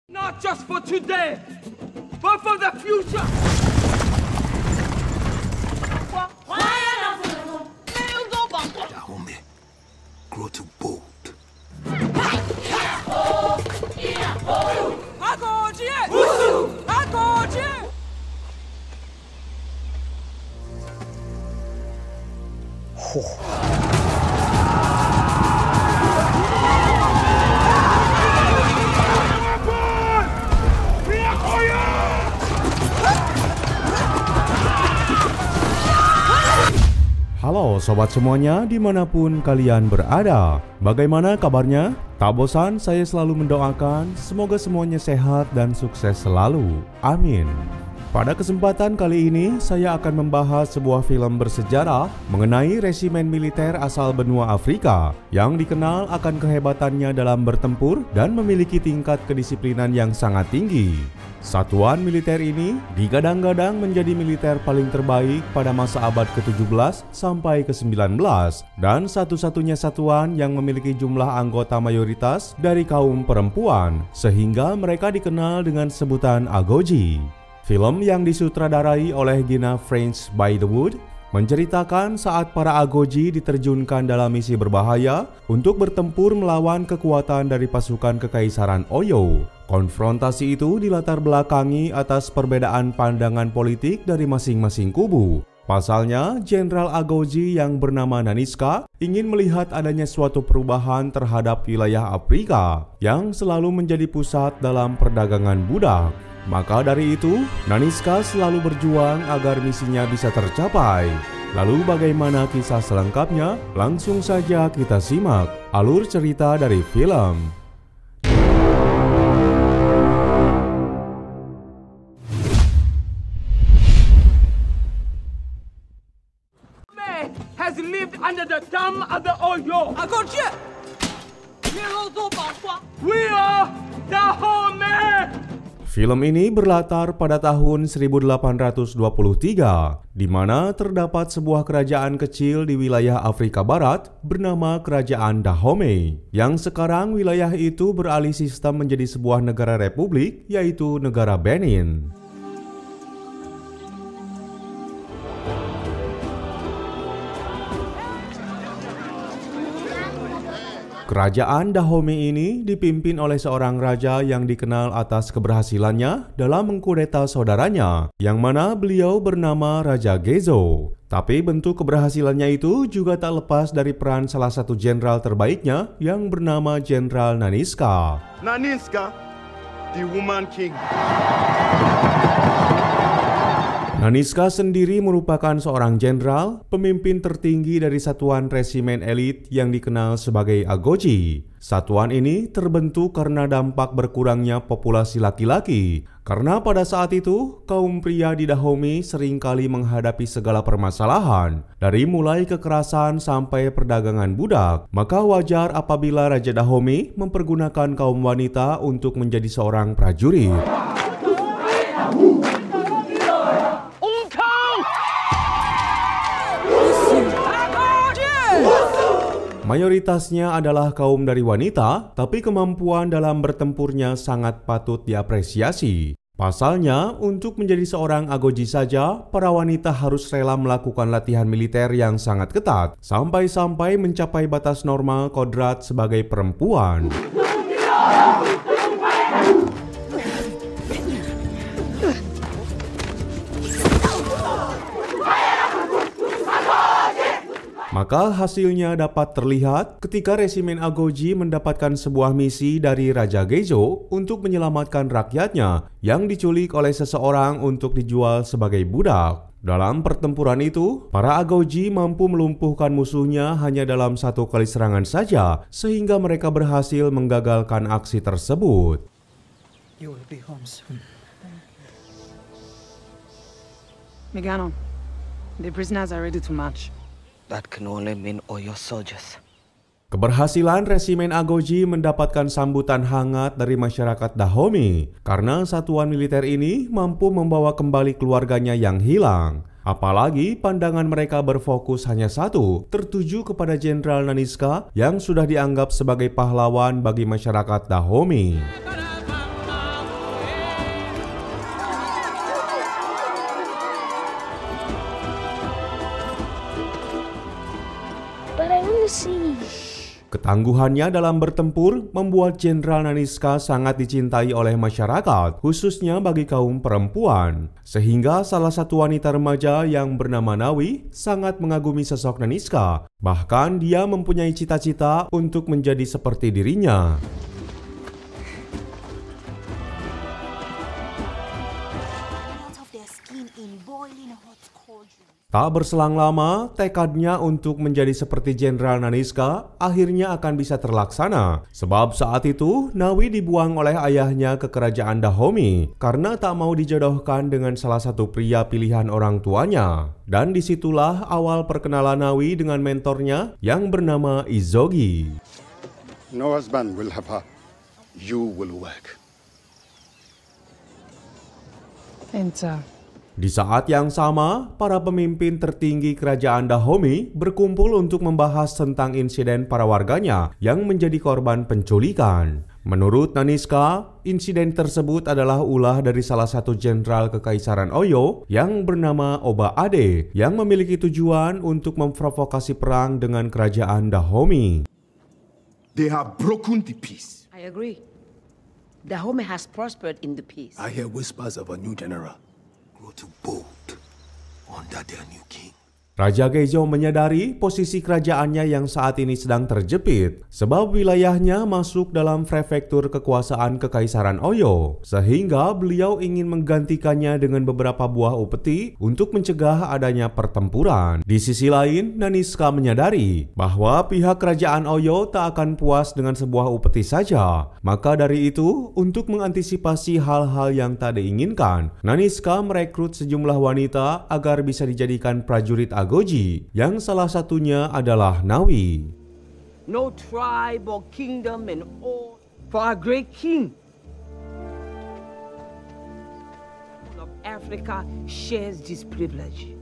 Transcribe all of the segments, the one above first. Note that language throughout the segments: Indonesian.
Not just for today, but for the future. Dahomey, grow too bold. Halo sobat semuanya dimanapun kalian berada. Bagaimana kabarnya? Tak bosan saya selalu mendoakan semoga semuanya sehat dan sukses selalu. Amin. Pada kesempatan kali ini saya akan membahas sebuah film bersejarah mengenai resimen militer asal benua Afrika yang dikenal akan kehebatannya dalam bertempur dan memiliki tingkat kedisiplinan yang sangat tinggi. Satuan militer ini digadang-gadang menjadi militer paling terbaik pada masa abad ke-17 sampai ke-19 dan satu-satunya satuan yang memiliki jumlah anggota mayoritas dari kaum perempuan sehingga mereka dikenal dengan sebutan Agoji. Film yang disutradarai oleh Gina French by the Wood menceritakan saat para Agoji diterjunkan dalam misi berbahaya untuk bertempur melawan kekuatan dari pasukan Kekaisaran Oyo. Konfrontasi itu dilatar belakangi atas perbedaan pandangan politik dari masing-masing kubu. Pasalnya, Jenderal Agoji yang bernama Naniska ingin melihat adanya suatu perubahan terhadap wilayah Afrika yang selalu menjadi pusat dalam perdagangan budak. Maka dari itu, Naniska selalu berjuang agar misinya bisa tercapai. Lalu bagaimana kisah selengkapnya? Langsung saja kita simak alur cerita dari film. Has lived under the thumb of the Oyo. We are Dahomey. Film ini berlatar pada tahun 1823, di mana terdapat sebuah kerajaan kecil di wilayah Afrika Barat bernama Kerajaan Dahomey, yang sekarang wilayah itu beralih sistem menjadi sebuah negara republik, yaitu negara Benin. Kerajaan Dahomey ini dipimpin oleh seorang raja yang dikenal atas keberhasilannya dalam mengkudeta saudaranya, yang mana beliau bernama Raja Gezo. Tapi bentuk keberhasilannya itu juga tak lepas dari peran salah satu jenderal terbaiknya yang bernama Jenderal Naniska. Naniska, the woman king. Naniska sendiri merupakan seorang jenderal, pemimpin tertinggi dari satuan resimen elit yang dikenal sebagai Agoji. Satuan ini terbentuk karena dampak berkurangnya populasi laki-laki. Karena pada saat itu, kaum pria di Dahomey seringkali menghadapi segala permasalahan, dari mulai kekerasan sampai perdagangan budak. Maka wajar apabila Raja Dahomey mempergunakan kaum wanita untuk menjadi seorang prajurit. Mayoritasnya adalah kaum dari wanita, tapi kemampuan dalam bertempurnya sangat patut diapresiasi. Pasalnya, untuk menjadi seorang Agoji saja, para wanita harus rela melakukan latihan militer yang sangat ketat, sampai-sampai mencapai batas normal kodrat sebagai perempuan. Maka hasilnya dapat terlihat ketika resimen Agoji mendapatkan sebuah misi dari Raja Gezo untuk menyelamatkan rakyatnya yang diculik oleh seseorang untuk dijual sebagai budak. Dalam pertempuran itu, para Agoji mampu melumpuhkan musuhnya hanya dalam satu kali serangan saja, sehingga mereka berhasil menggagalkan aksi tersebut. You will be home soon. Megano, the prisoners are ready to march. That can only mean Oyo soldiers. Keberhasilan resimen Agoji mendapatkan sambutan hangat dari masyarakat Dahomey karena satuan militer ini mampu membawa kembali keluarganya yang hilang. Apalagi pandangan mereka berfokus hanya satu, tertuju kepada Jenderal Naniska yang sudah dianggap sebagai pahlawan bagi masyarakat Dahomey. Ketangguhannya dalam bertempur membuat Jenderal Naniska sangat dicintai oleh masyarakat, khususnya bagi kaum perempuan. Sehingga salah satu wanita remaja yang bernama Nawi sangat mengagumi sosok Naniska. Bahkan dia mempunyai cita-cita untuk menjadi seperti dirinya. Tak berselang lama, tekadnya untuk menjadi seperti Jenderal Naniska akhirnya akan bisa terlaksana. Sebab saat itu, Nawi dibuang oleh ayahnya ke kerajaan Dahomey karena tak mau dijodohkan dengan salah satu pria pilihan orang tuanya. Dan disitulah awal perkenalan Nawi dengan mentornya yang bernama Izogi. No husband will have her. You will work. Enter. Di saat yang sama, para pemimpin tertinggi kerajaan Dahomey berkumpul untuk membahas tentang insiden para warganya yang menjadi korban penculikan. Menurut Naniska, insiden tersebut adalah ulah dari salah satu jenderal Kekaisaran Oyo yang bernama Oba Ade yang memiliki tujuan untuk memprovokasi perang dengan kerajaan Dahomey. They have broken the peace. I agree. Dahomey has prospered in the peace. I hear whispers of a new general. Grow too bold under their new king. Raja Geizo menyadari posisi kerajaannya yang saat ini sedang terjepit sebab wilayahnya masuk dalam prefektur kekuasaan Kekaisaran Oyo, sehingga beliau ingin menggantikannya dengan beberapa buah upeti untuk mencegah adanya pertempuran. Di sisi lain, Naniska menyadari bahwa pihak kerajaan Oyo tak akan puas dengan sebuah upeti saja. Maka dari itu, untuk mengantisipasi hal-hal yang tak diinginkan, Naniska merekrut sejumlah wanita agar bisa dijadikan prajurit Agoji, yang salah satunya adalah Nawi. No tribe or kingdom in all for our great king of Africa shares this privilege.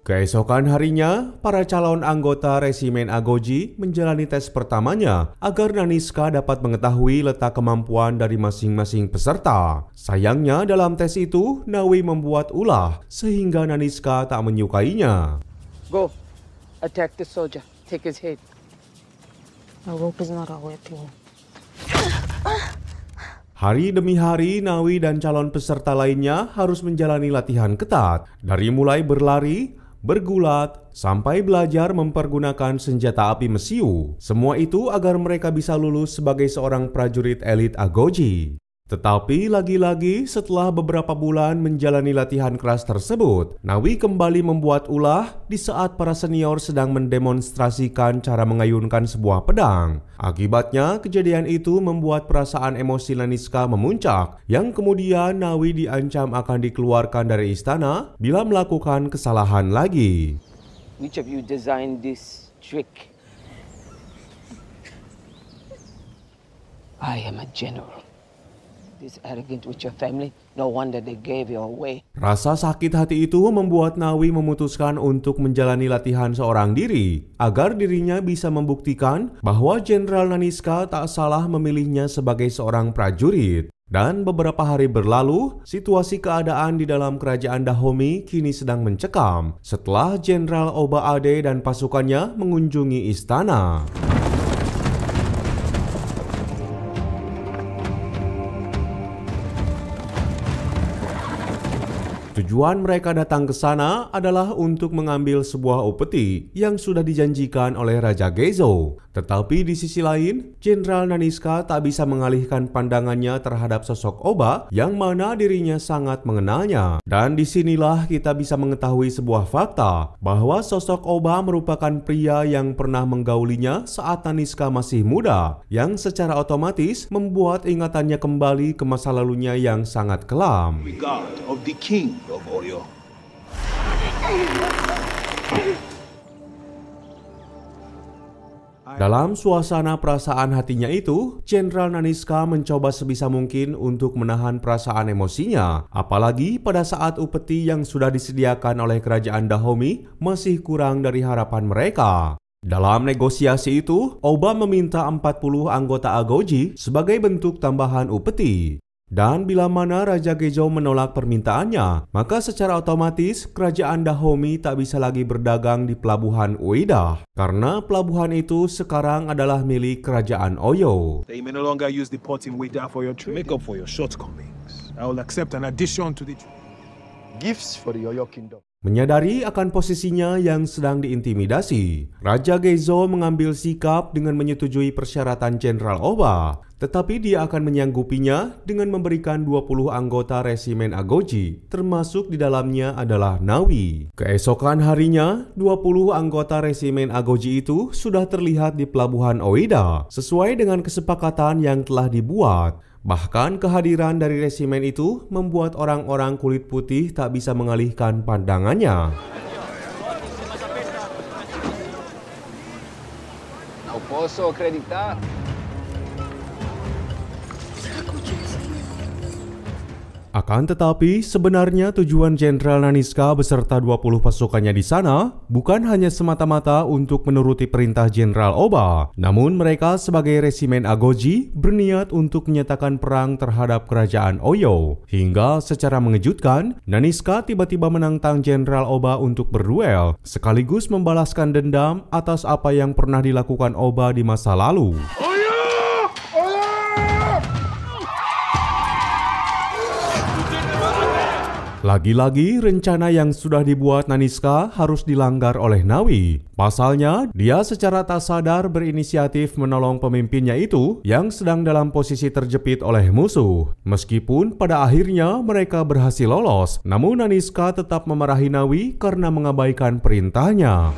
Keesokan harinya, para calon anggota resimen Agoji menjalani tes pertamanya agar Naniska dapat mengetahui letak kemampuan dari masing-masing peserta. Sayangnya dalam tes itu, Nawi membuat ulah sehingga Naniska tak menyukainya. Go. Attack the soldier. Take his head. A rope is not a weapon. Hari demi hari, Nawi dan calon peserta lainnya harus menjalani latihan ketat. Dari mulai berlari, bergulat, sampai belajar mempergunakan senjata api mesiu. Semua itu agar mereka bisa lulus sebagai seorang prajurit elit Agoji. Tetapi lagi-lagi setelah beberapa bulan menjalani latihan keras tersebut, Nawi kembali membuat ulah di saat para senior sedang mendemonstrasikan cara mengayunkan sebuah pedang. Akibatnya, kejadian itu membuat perasaan emosi Naniska memuncak, yang kemudian Nawi diancam akan dikeluarkan dari istana bila melakukan kesalahan lagi. Which of you designed this trick? I am a general. This arrogant with your family, no wonder they gave you away. Rasa sakit hati itu membuat Nawi memutuskan untuk menjalani latihan seorang diri agar dirinya bisa membuktikan bahwa Jenderal Naniska tak salah memilihnya sebagai seorang prajurit. Dan beberapa hari berlalu, situasi keadaan di dalam kerajaan Dahomey kini sedang mencekam setelah Jenderal Oba Ade dan pasukannya mengunjungi istana. Tujuan mereka datang ke sana adalah untuk mengambil sebuah upeti yang sudah dijanjikan oleh Raja Geizo. Tetapi di sisi lain, Jenderal Naniska tak bisa mengalihkan pandangannya terhadap sosok Oba yang mana dirinya sangat mengenalnya. Dan disinilah kita bisa mengetahui sebuah fakta bahwa sosok Oba merupakan pria yang pernah menggaulinya saat Naniska masih muda, yang secara otomatis membuat ingatannya kembali ke masa lalunya yang sangat kelam. Regard of the king of Oyo. Dalam suasana perasaan hatinya itu, Jenderal Naniska mencoba sebisa mungkin untuk menahan perasaan emosinya, apalagi pada saat upeti yang sudah disediakan oleh kerajaan Dahomey masih kurang dari harapan mereka. Dalam negosiasi itu, Oba meminta 40 anggota Agoji sebagai bentuk tambahan upeti. Dan bila mana Raja Gezo menolak permintaannya, maka secara otomatis kerajaan Dahomey tak bisa lagi berdagang di pelabuhan Ueda, karena pelabuhan itu sekarang adalah milik kerajaan Oyo. That you may no longer use the port in Weda for your trade. Make up for your shortcomings. I will accept an addition to the Gifts for the Oyo Kingdom. Menyadari akan posisinya yang sedang diintimidasi, Raja Gezo mengambil sikap dengan menyetujui persyaratan Jenderal Oba, tetapi dia akan menyanggupinya dengan memberikan 20 anggota resimen Agoji, termasuk di dalamnya adalah Nawi. Keesokan harinya, 20 anggota resimen Agoji itu sudah terlihat di pelabuhan Oida, sesuai dengan kesepakatan yang telah dibuat. Bahkan kehadiran dari resimen itu membuat orang-orang kulit putih tak bisa mengalihkan pandangannya. Não posso acreditar. Akan tetapi, sebenarnya tujuan Jenderal Naniska beserta 20 pasukannya di sana bukan hanya semata-mata untuk menuruti perintah Jenderal Oba, namun mereka sebagai resimen Agoji berniat untuk menyatakan perang terhadap kerajaan Oyo. Hingga secara mengejutkan, Naniska tiba-tiba menantang Jenderal Oba untuk berduel, sekaligus membalaskan dendam atas apa yang pernah dilakukan Oba di masa lalu. Lagi-lagi rencana yang sudah dibuat Naniska harus dilanggar oleh Nawi. Pasalnya, dia secara tak sadar berinisiatif menolong pemimpinnya itu yang sedang dalam posisi terjepit oleh musuh. Meskipun pada akhirnya mereka berhasil lolos, namun Naniska tetap memarahi Nawi karena mengabaikan perintahnya.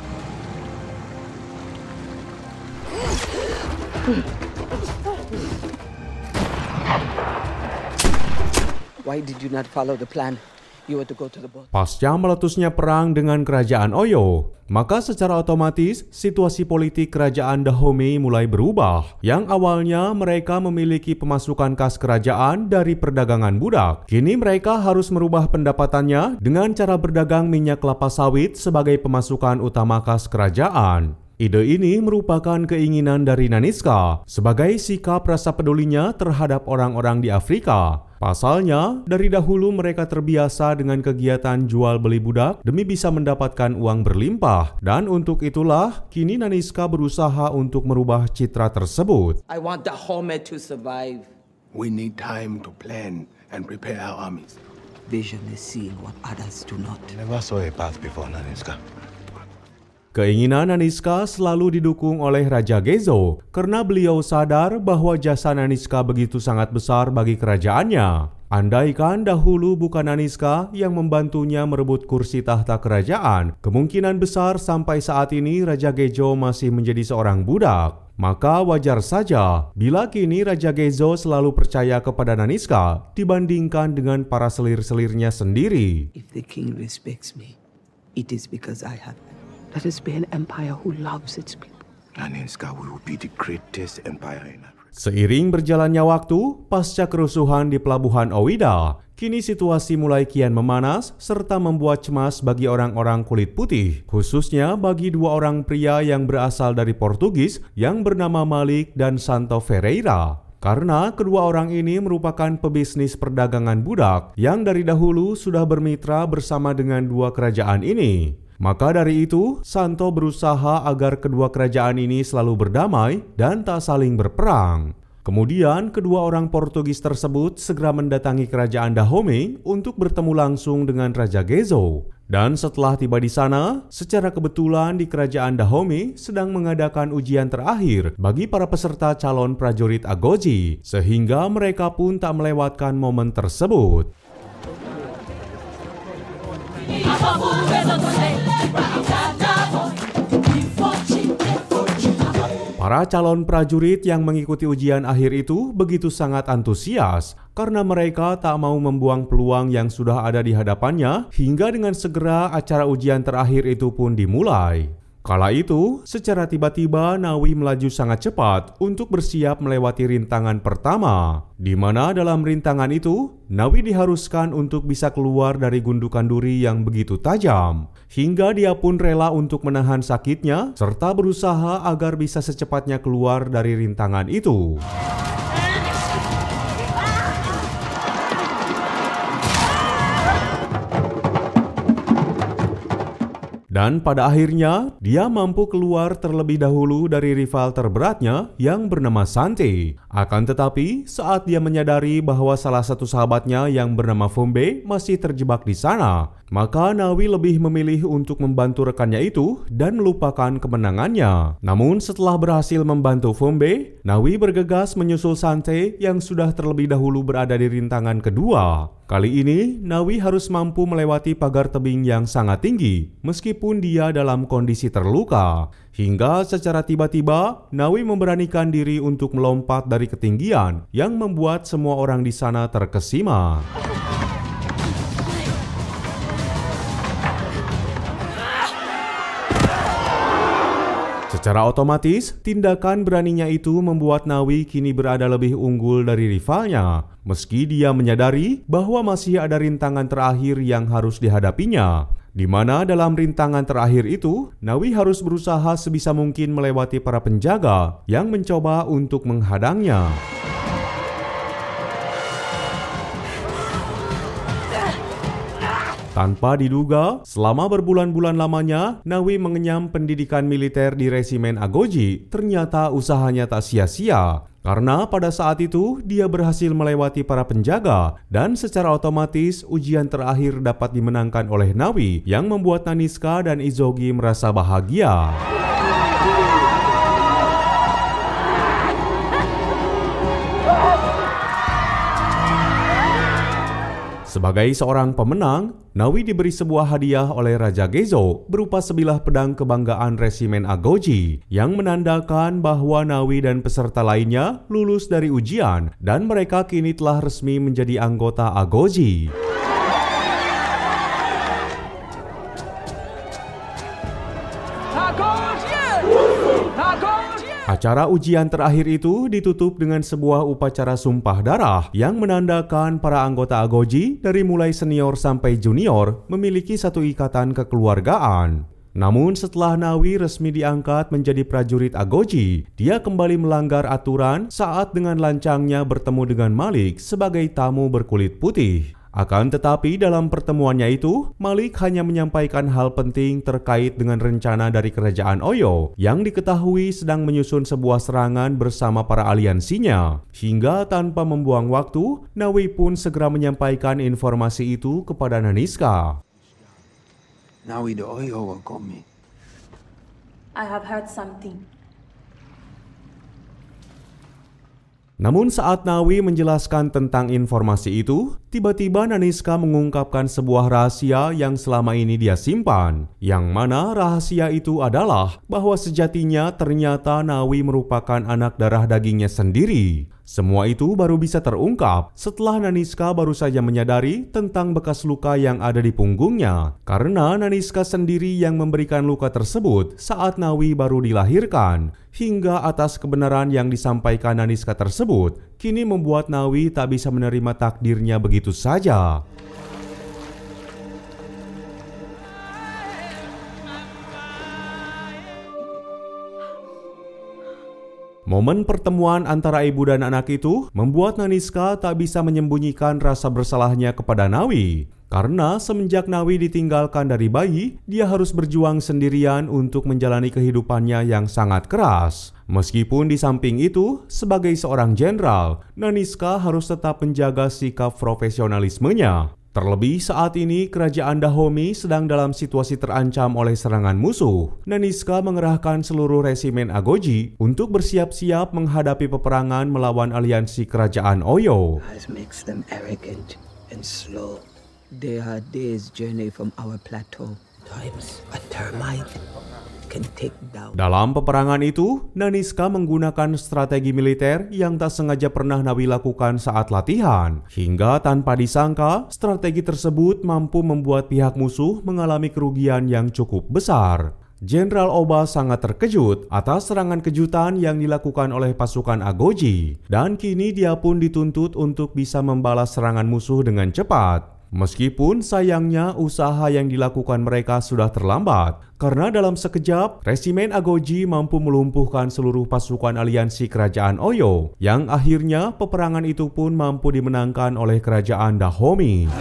Why did you not follow the plan? You were to go to the boat. Pasca meletusnya perang dengan kerajaan Oyo, maka secara otomatis situasi politik kerajaan Dahomey mulai berubah. Yang awalnya mereka memiliki pemasukan kas kerajaan dari perdagangan budak, kini mereka harus merubah pendapatannya dengan cara berdagang minyak kelapa sawit sebagai pemasukan utama kas kerajaan. Ide ini merupakan keinginan dari Naniska sebagai sikap rasa pedulinya terhadap orang-orang di Afrika. Pasalnya, dari dahulu mereka terbiasa dengan kegiatan jual beli budak demi bisa mendapatkan uang berlimpah. Dan untuk itulah, kini Naniska berusaha untuk merubah citra tersebut. I want Dahomey to survive. We need time to plan and prepare our armies. Vision is seeing what others do not. Never saw a path before, Naniska. Keinginan Naniska selalu didukung oleh Raja Gezo karena beliau sadar bahwa jasa Naniska begitu sangat besar bagi kerajaannya. Andaikan dahulu bukan Naniska yang membantunya merebut kursi tahta kerajaan, kemungkinan besar sampai saat ini Raja Gezo masih menjadi seorang budak. Maka wajar saja bila kini Raja Gezo selalu percaya kepada Naniska dibandingkan dengan para selir-selirnya sendiri. If the king respects me, it is because I have. Let us be an empire who loves its people. Naniska will be the greatest empire in Africa. Seiring berjalannya waktu, pasca kerusuhan di pelabuhan Oida, kini situasi mulai kian memanas serta membuat cemas bagi orang-orang kulit putih, khususnya bagi dua orang pria yang berasal dari Portugis yang bernama Malik dan Santo Ferreira. Karena kedua orang ini merupakan pebisnis perdagangan budak yang dari dahulu sudah bermitra bersama dengan dua kerajaan ini. Maka dari itu, Santo berusaha agar kedua kerajaan ini selalu berdamai dan tak saling berperang. Kemudian, kedua orang Portugis tersebut segera mendatangi kerajaan Dahomey untuk bertemu langsung dengan Raja Gezo. Dan setelah tiba di sana, secara kebetulan di kerajaan Dahomey sedang mengadakan ujian terakhir bagi para peserta calon prajurit Agoji, sehingga mereka pun tak melewatkan momen tersebut. Para calon prajurit yang mengikuti ujian akhir itu begitu sangat antusias karena mereka tak mau membuang peluang yang sudah ada di hadapannya hingga dengan segera acara ujian terakhir itu pun dimulai. Kala itu, secara tiba-tiba Nawi melaju sangat cepat untuk bersiap melewati rintangan pertama, di mana dalam rintangan itu, Nawi diharuskan untuk bisa keluar dari gundukan duri yang begitu tajam, hingga dia pun rela untuk menahan sakitnya, serta berusaha agar bisa secepatnya keluar dari rintangan itu. Dan pada akhirnya, dia mampu keluar terlebih dahulu dari rival terberatnya yang bernama Sante. Akan tetapi, saat dia menyadari bahwa salah satu sahabatnya yang bernama Fombe masih terjebak di sana, maka Nawi lebih memilih untuk membantu rekannya itu dan melupakan kemenangannya. Namun setelah berhasil membantu Fombe, Nawi bergegas menyusul Sante yang sudah terlebih dahulu berada di rintangan kedua. Kali ini, Nawi harus mampu melewati pagar tebing yang sangat tinggi, meskipun dia dalam kondisi terluka. Hingga secara tiba-tiba, Nawi memberanikan diri untuk melompat dari ketinggian yang membuat semua orang di sana terkesima. Secara otomatis, tindakan beraninya itu membuat Nawi kini berada lebih unggul dari rivalnya, meski dia menyadari bahwa masih ada rintangan terakhir yang harus dihadapinya, di mana dalam rintangan terakhir itu, Nawi harus berusaha sebisa mungkin melewati para penjaga yang mencoba untuk menghadangnya. Tanpa diduga, selama berbulan-bulan lamanya, Nawi mengenyam pendidikan militer di resimen Agoji. Ternyata usahanya tak sia-sia, karena pada saat itu dia berhasil melewati para penjaga dan secara otomatis ujian terakhir dapat dimenangkan oleh Nawi yang membuat Naniska dan Izogi merasa bahagia. Sebagai seorang pemenang, Nawi diberi sebuah hadiah oleh Raja Gezo berupa sebilah pedang kebanggaan resimen Agoji yang menandakan bahwa Nawi dan peserta lainnya lulus dari ujian dan mereka kini telah resmi menjadi anggota Agoji. Acara ujian terakhir itu ditutup dengan sebuah upacara sumpah darah yang menandakan para anggota Agoji dari mulai senior sampai junior memiliki satu ikatan kekeluargaan. Namun setelah Nawi resmi diangkat menjadi prajurit Agoji, dia kembali melanggar aturan saat dengan lancangnya bertemu dengan Malik sebagai tamu berkulit putih. Akan tetapi dalam pertemuannya itu, Malik hanya menyampaikan hal penting terkait dengan rencana dari kerajaan Oyo yang diketahui sedang menyusun sebuah serangan bersama para aliansinya. Hingga tanpa membuang waktu, Nawi pun segera menyampaikan informasi itu kepada Naniska. Nawi, the Oyo will got me. I have heard something. Namun saat Nawi menjelaskan tentang informasi itu, tiba-tiba Naniska mengungkapkan sebuah rahasia yang selama ini dia simpan. Yang mana rahasia itu adalah bahwa sejatinya ternyata Nawi merupakan anak darah dagingnya sendiri. Semua itu baru bisa terungkap setelah Naniska baru saja menyadari tentang bekas luka yang ada di punggungnya. Karena Naniska sendiri yang memberikan luka tersebut saat Nawi baru dilahirkan. Hingga atas kebenaran yang disampaikan Naniska tersebut, kini membuat Nawi tak bisa menerima takdirnya begitu saja. Momen pertemuan antara ibu dan anak itu membuat Naniska tak bisa menyembunyikan rasa bersalahnya kepada Nawi. Karena semenjak Nawi ditinggalkan dari bayi, dia harus berjuang sendirian untuk menjalani kehidupannya yang sangat keras. Meskipun di samping itu, sebagai seorang jenderal, Naniska harus tetap menjaga sikap profesionalismenya. Terlebih saat ini kerajaan Dahomey sedang dalam situasi terancam oleh serangan musuh. Naniska mengerahkan seluruh resimen Agoji untuk bersiap-siap menghadapi peperangan melawan aliansi kerajaan Oyo. Makes them arrogant and slow. They are days' journey from our plateau. Times a termite can take down. Dalam peperangan itu, Naniska menggunakan strategi militer yang tak sengaja pernah Nawi lakukan saat latihan. Hingga tanpa disangka, strategi tersebut mampu membuat pihak musuh mengalami kerugian yang cukup besar. Jenderal Oba sangat terkejut atas serangan kejutan yang dilakukan oleh pasukan Agoji. Dan kini dia pun dituntut untuk bisa membalas serangan musuh dengan cepat. Meskipun sayangnya usaha yang dilakukan mereka sudah terlambat, karena dalam sekejap resimen Agoji mampu melumpuhkan seluruh pasukan aliansi kerajaan Oyo, yang akhirnya peperangan itu pun mampu dimenangkan oleh kerajaan Dahomey.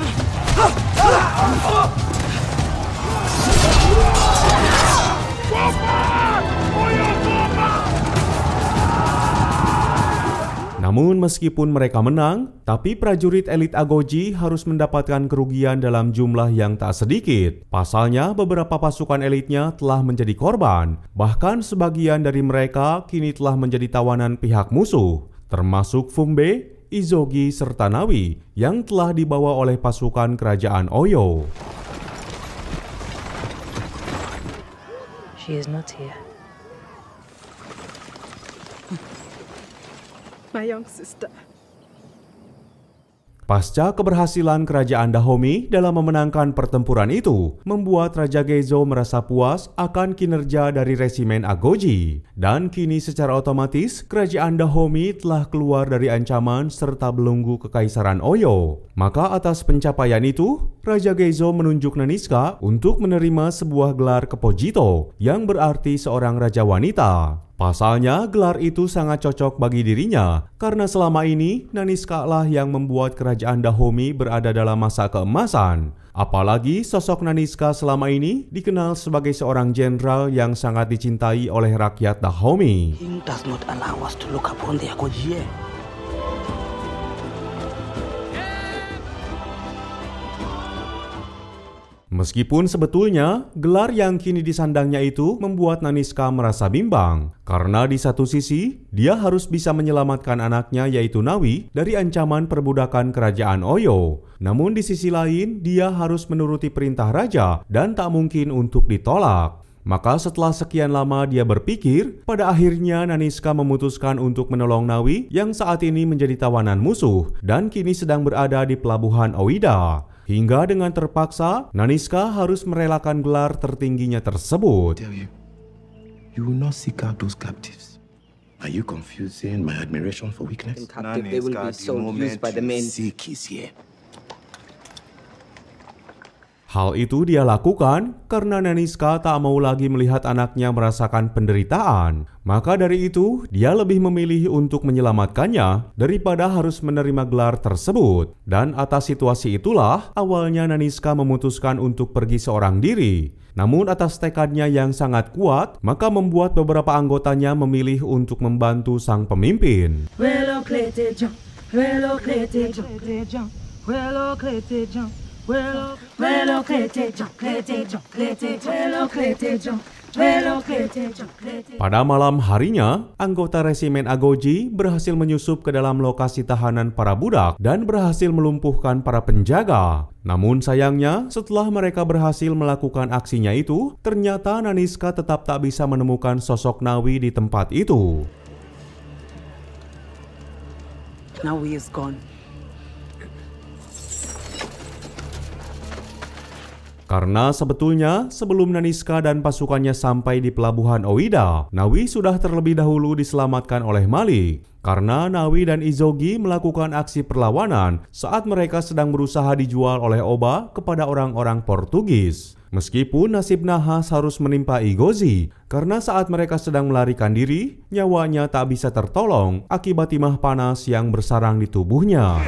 Namun meskipun mereka menang, tapi prajurit elit Agoji harus mendapatkan kerugian dalam jumlah yang tak sedikit. Pasalnya beberapa pasukan elitnya telah menjadi korban. Bahkan sebagian dari mereka kini telah menjadi tawanan pihak musuh, termasuk Fumbe, Izogi, serta Nawi yang telah dibawa oleh pasukan kerajaan Oyo. She is not here. My young sister. Pasca keberhasilan kerajaan Dahomey dalam memenangkan pertempuran itu, membuat Raja Geizo merasa puas akan kinerja dari resimen Agoji. Dan kini secara otomatis, kerajaan Dahomey telah keluar dari ancaman serta belenggu kekaisaran Oyo. Maka atas pencapaian itu, Raja Geizo menunjuk Naniska untuk menerima sebuah gelar Kepojito yang berarti seorang raja wanita. Pasalnya, gelar itu sangat cocok bagi dirinya karena selama ini Naniska lah yang membuat kerajaan Dahomey berada dalam masa keemasan. Apalagi sosok Naniska selama ini dikenal sebagai seorang jenderal yang sangat dicintai oleh rakyat Dahomey. King does not allow us to look upon the Agoji. Meskipun sebetulnya gelar yang kini disandangnya itu membuat Naniska merasa bimbang. Karena di satu sisi, dia harus bisa menyelamatkan anaknya yaitu Nawi dari ancaman perbudakan kerajaan Oyo. Namun di sisi lain, dia harus menuruti perintah raja dan tak mungkin untuk ditolak. Maka setelah sekian lama dia berpikir, pada akhirnya Naniska memutuskan untuk menolong Nawi yang saat ini menjadi tawanan musuh dan kini sedang berada di pelabuhan Owida. Hingga dengan terpaksa, Naniska harus merelakan gelar tertingginya tersebut. You will not seek out those captives. Are you confusing my admiration for weakness? In captive, they will be sold, used by the men. Seek is here. Hal itu dia lakukan karena Naniska tak mau lagi melihat anaknya merasakan penderitaan. Maka dari itu, dia lebih memilih untuk menyelamatkannya daripada harus menerima gelar tersebut. Dan atas situasi itulah, awalnya Naniska memutuskan untuk pergi seorang diri. Namun atas tekadnya yang sangat kuat, maka membuat beberapa anggotanya memilih untuk membantu sang pemimpin. Pada malam harinya, anggota resimen Agoji berhasil menyusup ke dalam lokasi tahanan para budak dan berhasil melumpuhkan para penjaga. Namun sayangnya, setelah mereka berhasil melakukan aksinya itu, ternyata Naniska tetap tak bisa menemukan sosok Nawi di tempat itu. Nawi is gone. Karena sebetulnya sebelum Naniska dan pasukannya sampai di pelabuhan Owida, Nawi sudah terlebih dahulu diselamatkan oleh Malik. Karena Nawi dan Izogi melakukan aksi perlawanan saat mereka sedang berusaha dijual oleh Oba kepada orang-orang Portugis. Meskipun nasib nahas harus menimpa Igozi, karena saat mereka sedang melarikan diri, nyawanya tak bisa tertolong akibat timah panas yang bersarang di tubuhnya.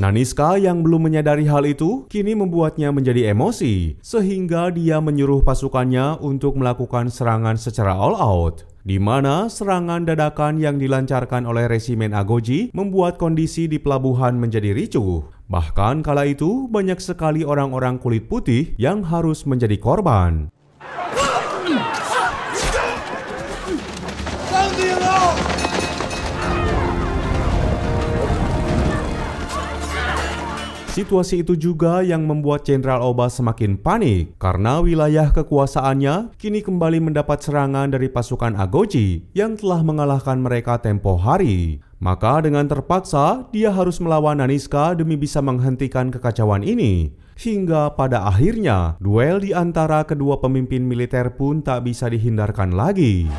Naniska yang belum menyadari hal itu kini membuatnya menjadi emosi, sehingga dia menyuruh pasukannya untuk melakukan serangan secara all out, di mana serangan dadakan yang dilancarkan oleh resimen Agoji membuat kondisi di pelabuhan menjadi ricuh. Bahkan kala itu banyak sekali orang-orang kulit putih yang harus menjadi korban. Situasi itu juga yang membuat Jenderal Oba semakin panik karena wilayah kekuasaannya kini kembali mendapat serangan dari pasukan Agoji yang telah mengalahkan mereka tempo hari. Maka dengan terpaksa dia harus melawan Naniska demi bisa menghentikan kekacauan ini. Hingga pada akhirnya duel di antara kedua pemimpin militer pun tak bisa dihindarkan lagi.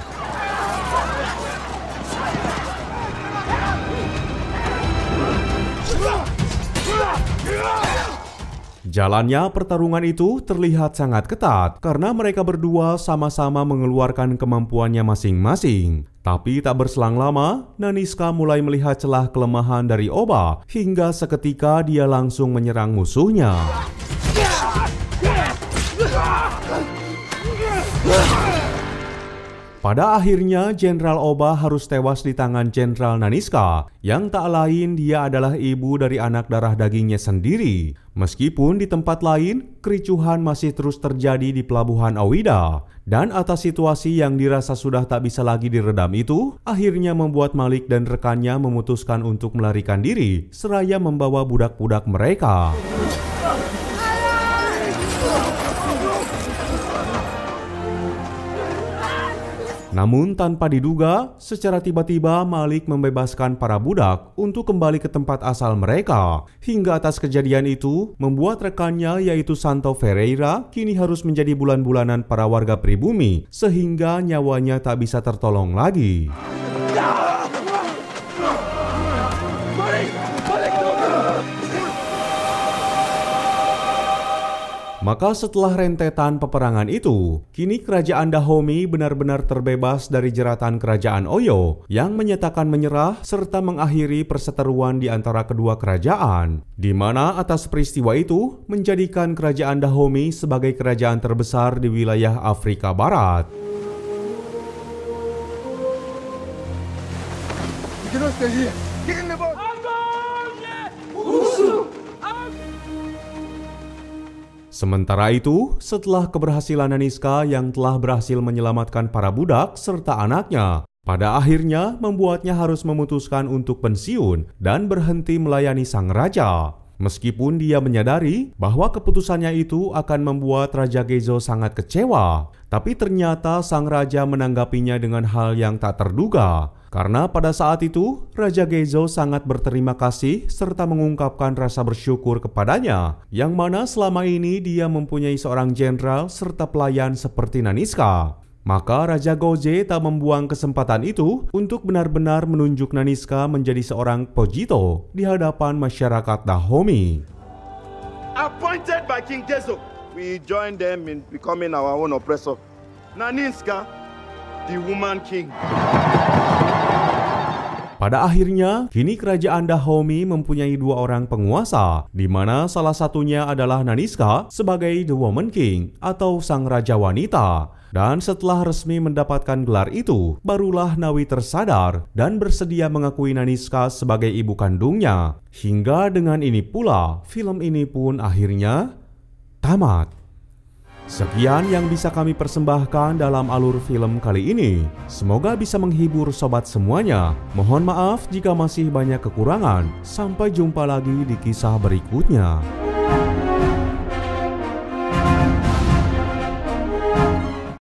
Jalannya pertarungan itu terlihat sangat ketat karena mereka berdua sama-sama mengeluarkan kemampuannya masing-masing. Tapi tak berselang lama, Naniska mulai melihat celah kelemahan dari Oba hingga seketika dia langsung menyerang musuhnya. Pada akhirnya, Jenderal Oba harus tewas di tangan Jenderal Naniska, yang tak lain dia adalah ibu dari anak darah dagingnya sendiri. Meskipun di tempat lain, kericuhan masih terus terjadi di pelabuhan Owida. Dan atas situasi yang dirasa sudah tak bisa lagi diredam itu, akhirnya membuat Malik dan rekannya memutuskan untuk melarikan diri, seraya membawa budak-budak mereka. Namun tanpa diduga, secara tiba-tiba Malik membebaskan para budak untuk kembali ke tempat asal mereka. Hingga atas kejadian itu, membuat rekannya yaitu Santo Ferreira kini harus menjadi bulan-bulanan para warga pribumi, sehingga nyawanya tak bisa tertolong lagi. Maka setelah rentetan peperangan itu, kini kerajaan Dahomey benar-benar terbebas dari jeratan kerajaan Oyo yang menyatakan menyerah serta mengakhiri perseteruan di antara kedua kerajaan, di mana atas peristiwa itu menjadikan kerajaan Dahomey sebagai kerajaan terbesar di wilayah Afrika Barat. Sementara itu, setelah keberhasilan Naniska yang telah berhasil menyelamatkan para budak serta anaknya, pada akhirnya membuatnya harus memutuskan untuk pensiun dan berhenti melayani sang raja. Meskipun dia menyadari bahwa keputusannya itu akan membuat Raja Gezo sangat kecewa, tapi ternyata sang raja menanggapinya dengan hal yang tak terduga. Karena pada saat itu, Raja Gezo sangat berterima kasih serta mengungkapkan rasa bersyukur kepadanya, yang mana selama ini dia mempunyai seorang jenderal serta pelayan seperti Naniska. Maka Raja Goje tak membuang kesempatan itu untuk benar-benar menunjuk Naniska menjadi seorang Pojito di hadapan masyarakat Dahomey. Appointed by King Gezo, we join them in becoming our own oppressor. Naniska, the woman king. Pada akhirnya, kini kerajaan Dahomey mempunyai dua orang penguasa, di mana salah satunya adalah Naniska sebagai The Woman King atau Sang Raja Wanita. Dan setelah resmi mendapatkan gelar itu, barulah Nawi tersadar dan bersedia mengakui Naniska sebagai ibu kandungnya. Hingga dengan ini pula, film ini pun akhirnya tamat. Sekian yang bisa kami persembahkan dalam alur film kali ini. Semoga bisa menghibur sobat semuanya. Mohon maaf jika masih banyak kekurangan. Sampai jumpa lagi di kisah berikutnya.